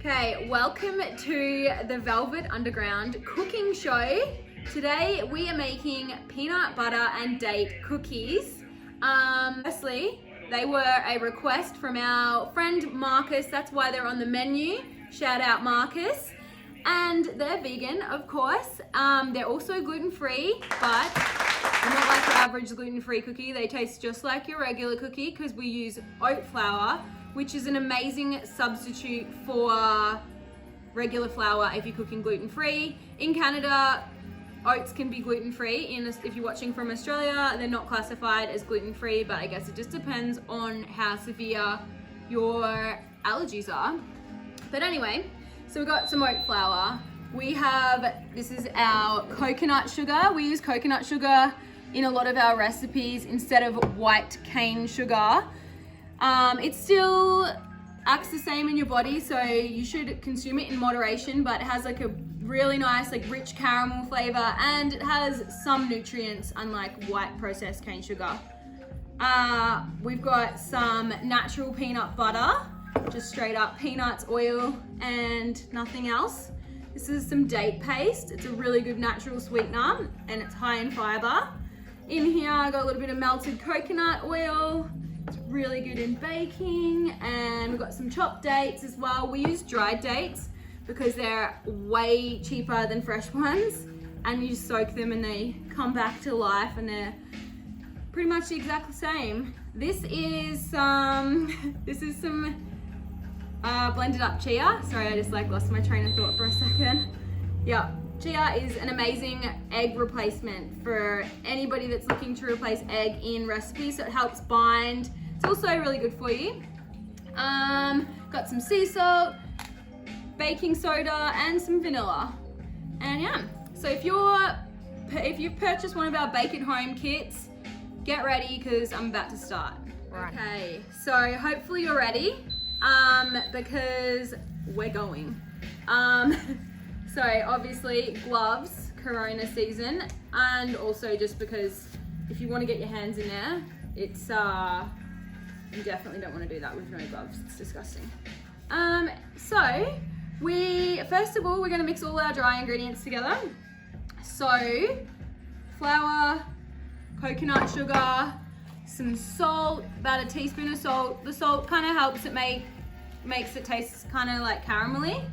Okay, welcome to the Velvet Underground cooking show. Today we are making peanut butter and date cookies. Firstly, they were a request from our friend Marcus. That's why they're on the menu. Shout out Marcus. And they're vegan, of course. They're also gluten-free, but they're not like your average gluten-free cookie. They taste just like your regular cookie because we use oat flour, which is an amazing substitute for regular flour if you're cooking gluten-free. In Canada, oats can be gluten-free. If you're watching from Australia, they're not classified as gluten-free, but I guess it just depends on how severe your allergies are. But anyway, so we've got some oat flour. This is our coconut sugar. We use coconut sugar in a lot of our recipes instead of white cane sugar. It still acts the same in your body, so you should consume it in moderation, but it has like a really nice like rich caramel flavor and it has some nutrients unlike white processed cane sugar. We've got some natural peanut butter, just straight up peanuts, oil and nothing else. This is some date paste. It's a really good natural sweetener and it's high in fiber. In here I got a little bit of melted coconut oil. It's really good in baking, and we've got some chopped dates as well. We use dried dates because they're way cheaper than fresh ones, and you just soak them and they come back to life and they're pretty much the exact same. This is some blended up chia. Sorry, I just lost my train of thought for a second. Yeah, chia is an amazing egg replacement for anybody that's looking to replace egg in recipes. So it helps bind. It's also really good for you. Got some sea salt, baking soda, and some vanilla. And yeah, so if you've purchased one of our bake at home kits, get ready because I'm about to start. Right. Okay, so hopefully you're ready because we're going. So obviously gloves, Corona season, and also just because if you want to get your hands in there, it's you definitely don't want to do that with no gloves. It's disgusting. So first of all, we're going to mix all our dry ingredients together. So flour, coconut sugar, some salt, about a teaspoon of salt. The salt kind of helps it makes it taste kind of like caramelly,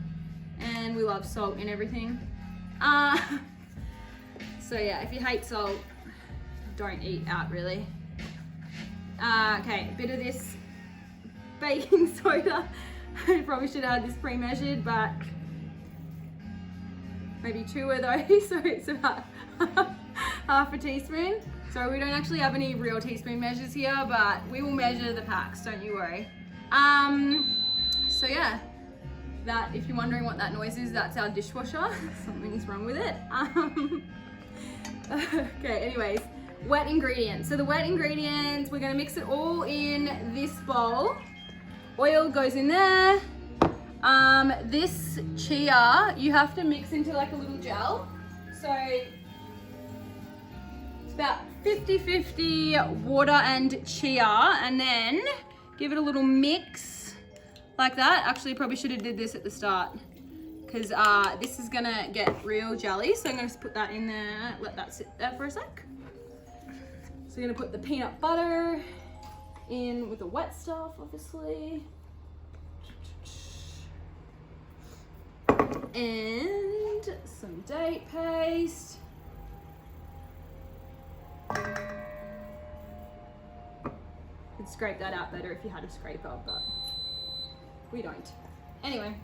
and we love salt in everything. So yeah, if you hate salt, don't eat out really. Okay, a bit of this baking soda. I probably should have had this pre-measured, but maybe 2 of those, so it's about half a teaspoon. So we don't actually have any real teaspoon measures here, but we will measure the packs, don't you worry. So yeah, that, if you're wondering what that noise is, that's our dishwasher. Something's wrong with it. Okay, anyways, wet ingredients. So the wet ingredients, we're gonna mix it all in this bowl. Oil goes in there. This chia, you have to mix into like a little gel. So it's about 50-50 water and chia, and then give it a little mix like that. Actually, probably should have did this at the start because this is gonna get real jelly. So I'm gonna just put that in there, let that sit there for a sec. So you're gonna put the peanut butter in with the wet stuff, obviously. And some date paste. You'd scrape that out better if you had a scraper, but we don't. Anyway,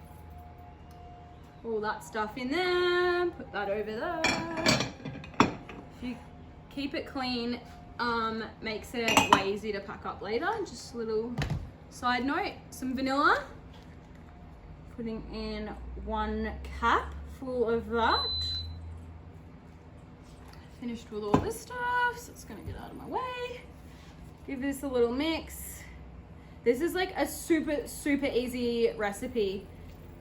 all that stuff in there, put that over there. If you keep it clean, makes it way easier to pack up later. Just a little side note, some vanilla. Putting in 1 cup full of that. Finished with all this stuff, so it's gonna get out of my way. Give this a little mix. This is like a super easy recipe.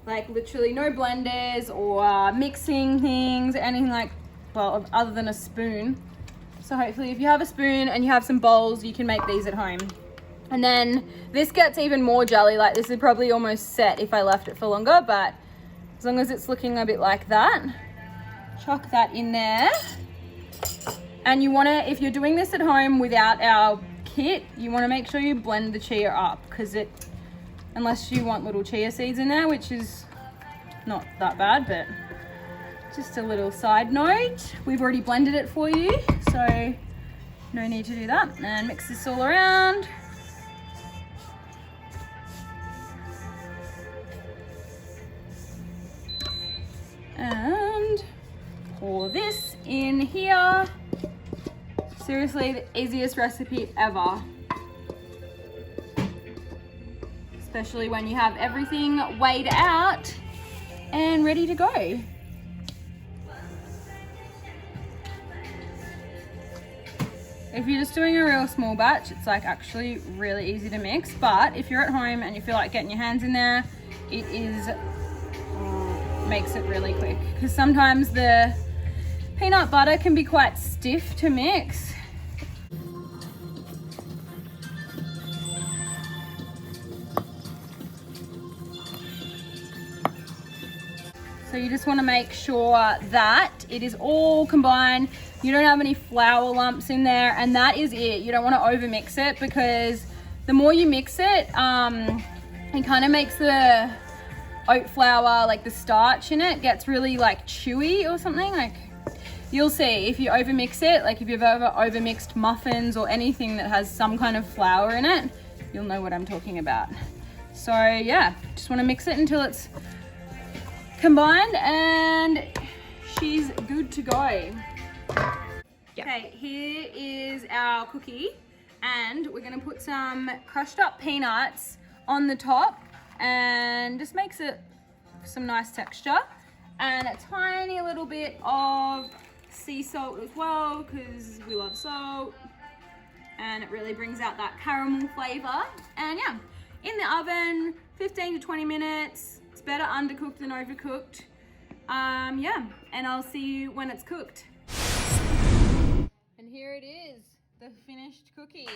Like literally no blenders or mixing things, anything like, well, other than a spoon. So hopefully if you have a spoon and you have some bowls, you can make these at home. And then this gets even more jelly. Like this is probably almost set if I left it for longer, but as long as it's looking a bit like that, chuck that in there. And you wanna, if you're doing this at home without our kit, you wanna make sure you blend the chia up, because it, unless you want little chia seeds in there, which is not that bad, but just a little side note. We've already blended it for you, so no need to do that. And mix this all around. And pour this in here. Seriously, the easiest recipe ever. Especially when you have everything weighed out and ready to go. If you're just doing a real small batch, it's like actually really easy to mix, but if you're at home and you feel like getting your hands in there, it is makes it really quick, because sometimes the peanut butter can be quite stiff to mix. So you just want to make sure that it is all combined. You don't have any flour lumps in there, and that is it. You don't want to over mix it, because the more you mix it, it kind of makes the oat flour, like the starch in it, gets really like chewy or something. Like you'll see if you over mix it, like if you've ever over mixed muffins or anything that has some kind of flour in it, you'll know what I'm talking about. So yeah, just want to mix it until it's combined and she's good to go. Yep. Okay, here is our cookie, and we're gonna put some crushed up peanuts on the top, and just makes it some nice texture, and a tiny little bit of sea salt as well, because we love salt, and it really brings out that caramel flavor. And yeah, in the oven 15 to 20 minutes. It's better undercooked than overcooked. Yeah, and I'll see you when it's cooked. And here it is, the finished cookie.